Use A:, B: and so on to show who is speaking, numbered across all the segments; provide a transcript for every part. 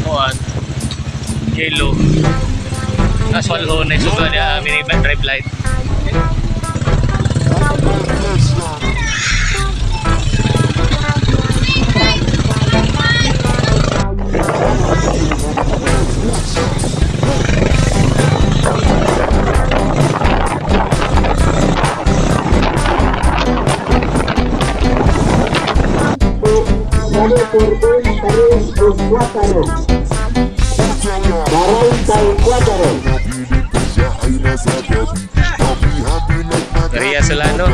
A: kuan yellow aswal ho na suga niya minivan drive light. Maria Solano.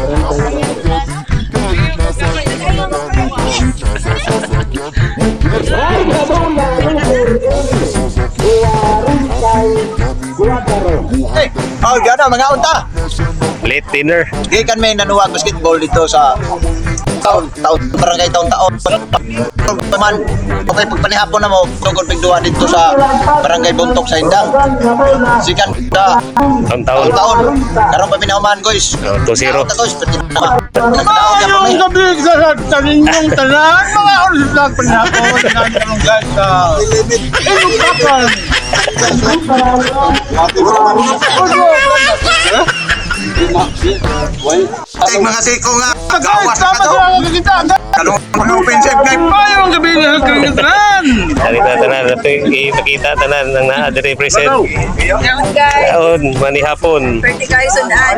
B: Oh, gana mga unta.
A: Late dinner.
B: Gikan may nanuwag basketball dito sa taon barangay taon-taon. Man, okay pagpanihapon na mo tungkol pigduwa dito sa barangay Buntok sa Indang. Sikan da taon-taon. Karon pa minahuman guys.
A: 2-0.
B: Guys,
C: Yung gabi sa ninyong tanan, mga oras lang panahapon, nanong guys sa ilukapan.
B: Ay mga siko nga. Gawas na to. Kalong mga offensive guys.
C: Mayroong gabi na kagatan.
A: Nakita tanan nato ipakita tanan ng na-represent. Taon manihapon.
D: Pretty guys sundaan.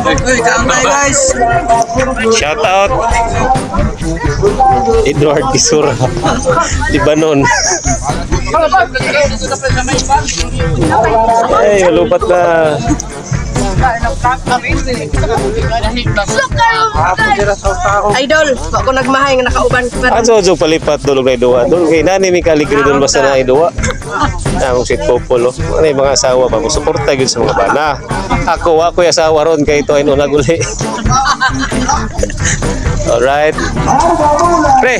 B: Uy, kaangay guys.
A: Shout out Edward Kisura Libanon. Ay, malupat na.
D: Idol, ako nagmahay nga nakauban pa.
A: Aso palipat dulog na iduwa. Doon kay nani mi kaligri doon basta na iduwa. Ang sit popolo. Ano yung mga asawa pa mo suporta gyud sa mga bana. Ako yung asawa ron kay ito ay naguli. Alright. Pre,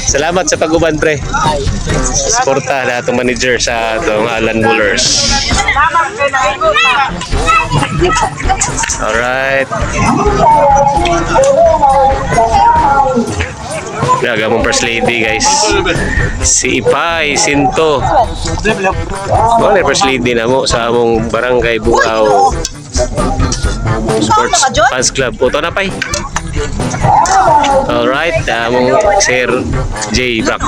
A: salamat sa pag-uban pre. Suporta na itong manager sa itong Alan Bullers. Alright. Gaga mong first lady guys. Si Ipay Sinto. Wala first lady na mo sa among barangay Bukaw Sports Fans Club. Puto na pay. Alright, among Sir J. Brax.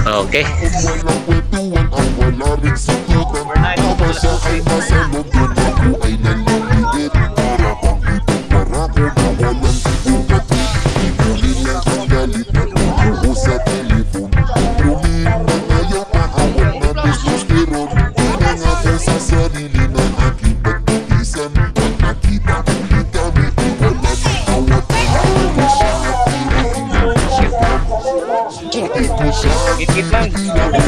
A: Okay. Git-git lang.